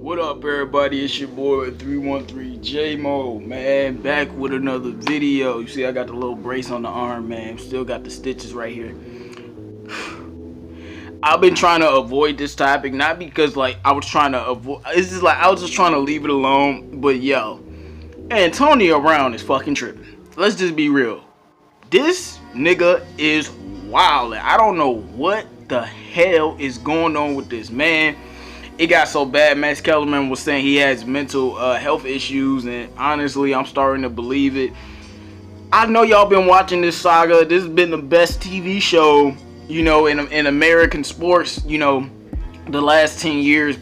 What up, everybody? It's your boy 313 J-Mo, man. Back with another video. You see, I got the little brace on the arm, man. Still got the stitches right here. I've been trying to avoid this topic, not because I was trying to avoid. It's just I was just trying to leave it alone. But yo, Antonio Brown is fucking tripping. Let's just be real. This nigga is wild. I don't know what the hell is going on with this man. It got so bad, Max Kellerman was saying he has mental health issues, and honestly, I'm starting to believe it. I know y'all been watching this saga. This has been the best TV show, you know, in American sports, you know, the last 10 years.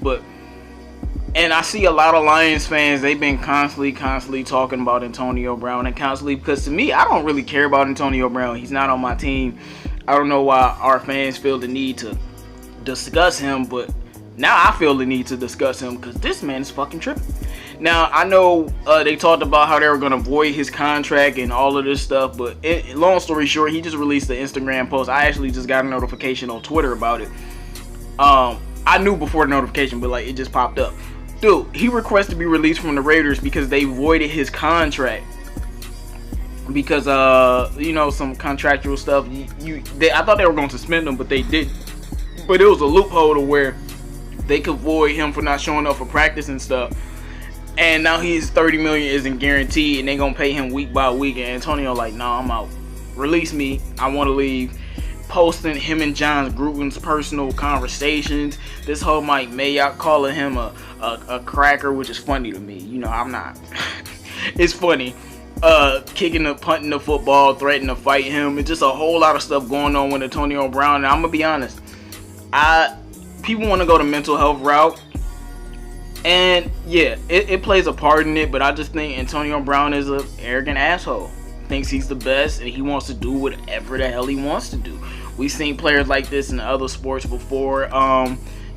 And I see a lot of Lions fans, they've been constantly talking about Antonio Brown, and constantly, because to me, I don't really care about Antonio Brown. He's not on my team. I don't know why our fans feel the need to discuss him, but now I feel the need to discuss him because this man is fucking tripping. Now, I know they talked about how they were going to void his contract and all of this stuff, but long story short, he just released the Instagram post. I actually just got a notification on Twitter about it. I knew before the notification, but it just popped up. Dude, he requested to be released from the Raiders because they voided his contract. Because, you know, some contractual stuff. I thought they were going to suspend him, but they didn't. But it was a loophole to where they could void him for not showing up for practice and stuff. And now his $30 million isn't guaranteed, and they gonna pay him week by week. And Antonio nah, I'm out. Release me. I want to leave. Posting him and John Gruden's personal conversations. This whole Mike Mayock calling him a cracker, which is funny to me. You know, I'm not. It's funny. Punting the football, threatening to fight him. It's just a whole lot of stuff going on with Antonio Brown. And I'm gonna be honest. People want to go the mental health route, and yeah, it plays a part in it, but I just think Antonio Brown is an arrogant asshole. Thinks he's the best, and he wants to do whatever the hell he wants to do. We've seen players like this in other sports before.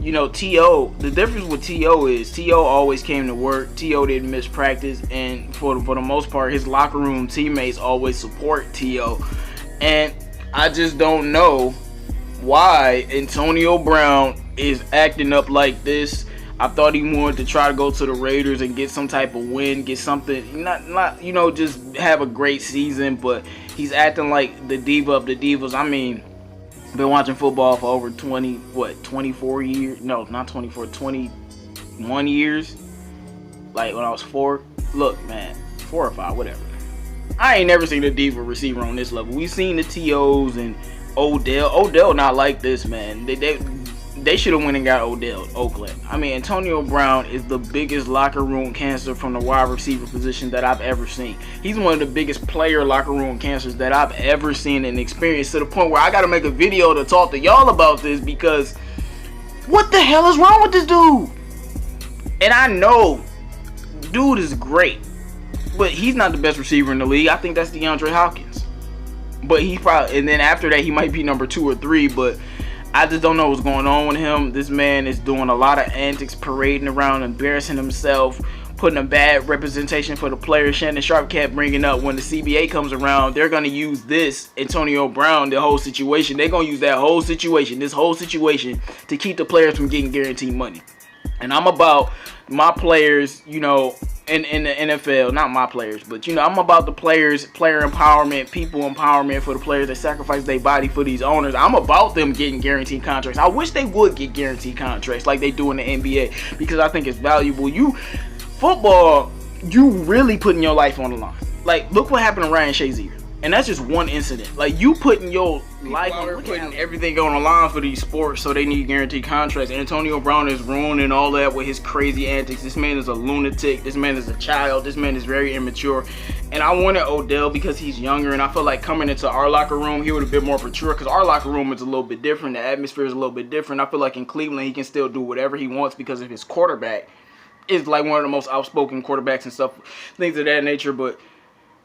You know, T.O., the difference with T.O. is T.O. always came to work. T.O. didn't miss practice, and for the most part, his locker room teammates always support T.O. And I just don't know why Antonio Brown is acting up like this. I thought he wanted to try to go to the Raiders and get some type of win, get something, not you know, just have a great season, but he's acting like the diva of the divas. I mean, been watching football for over 24 years? No, not 24, 21 years. Like when I was 4. Look, man, 4 or 5, whatever. I ain't never seen a diva receiver on this level. We've seen the T.O.'s and Odell not like this, man. They should have went and got Odell, Oakland. I mean, Antonio Brown is the biggest locker room cancer from the wide receiver position that I've ever seen. He's one of the biggest player locker room cancers that I've ever seen and experienced, to the point where I got to make a video to talk to y'all about this, because what the hell is wrong with this dude? And I know dude is great, but he's not the best receiver in the league. I think that's DeAndre Hopkins. But he probably, and then after that, he might be number 2 or 3. But I just don't know what's going on with him. This man is doing a lot of antics, parading around, embarrassing himself, putting a bad representation for the players. Shannon Sharp kept bringing up, when the CBA comes around, they're going to use this, Antonio Brown, the whole situation. They're going to use that whole situation, this whole situation, to keep the players from getting guaranteed money. And I'm about my players, you know, in the NFL, not my players, but, you know, I'm about the players, player empowerment, people empowerment for the players that sacrifice their body for these owners. I'm about them getting guaranteed contracts. I wish they would get guaranteed contracts like they do in the NBA, because I think it's valuable. Football, you really putting your life on the line. Like, look what happened to Ryan Shazier. And that's just one incident. Like, you putting your life on, putting everything on the line for these sports, so they need guaranteed contracts. Antonio Brown is ruining all that with his crazy antics. This man is a lunatic. This man is a child. This man is very immature. And I wanted Odell because he's younger, and I feel like coming into our locker room, he would have been more mature, because our locker room is a little bit different. The atmosphere is a little bit different. I feel like in Cleveland, he can still do whatever he wants because of his quarterback. Is like one of the most outspoken quarterbacks and stuff, things of that nature. But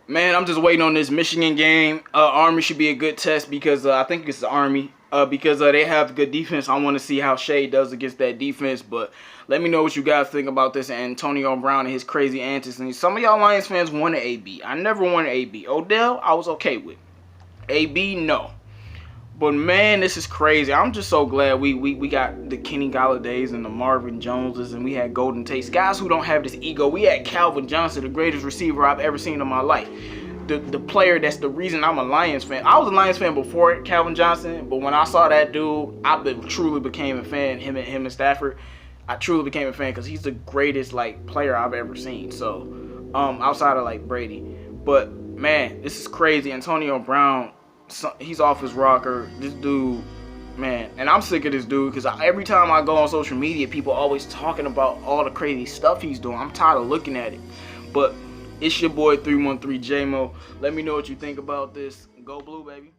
man, I'm just waiting on this Michigan game. Army should be a good test, because I think it's the Army, because they have good defense. I want to see how Shea does against that defense. But let me know what you guys think about this Antonio Brown and his crazy antics. And some of y'all Lions fans wanted AB. I never wanted AB. Odell, I was okay with. AB, no. But man, this is crazy. I'm just so glad we got the Kenny Galladays and the Marvin Joneses, and we had Golden Tates, guys who don't have this ego. We had Calvin Johnson, the greatest receiver I've ever seen in my life. The player that's the reason I'm a Lions fan. I was a Lions fan before Calvin Johnson, but when I saw that dude, truly became a fan. Him and Stafford, I truly became a fan because he's the greatest like player I've ever seen. So, outside of like Brady, but man, this is crazy. Antonio Brown, he's off his rocker. This dude, man, and I'm sick of this dude because every time I go on social media, people always talking about all the crazy stuff he's doing. I'm tired of looking at it, but. It's your boy 313 J-Mo. Let me know what you think about this. Go Blue, baby.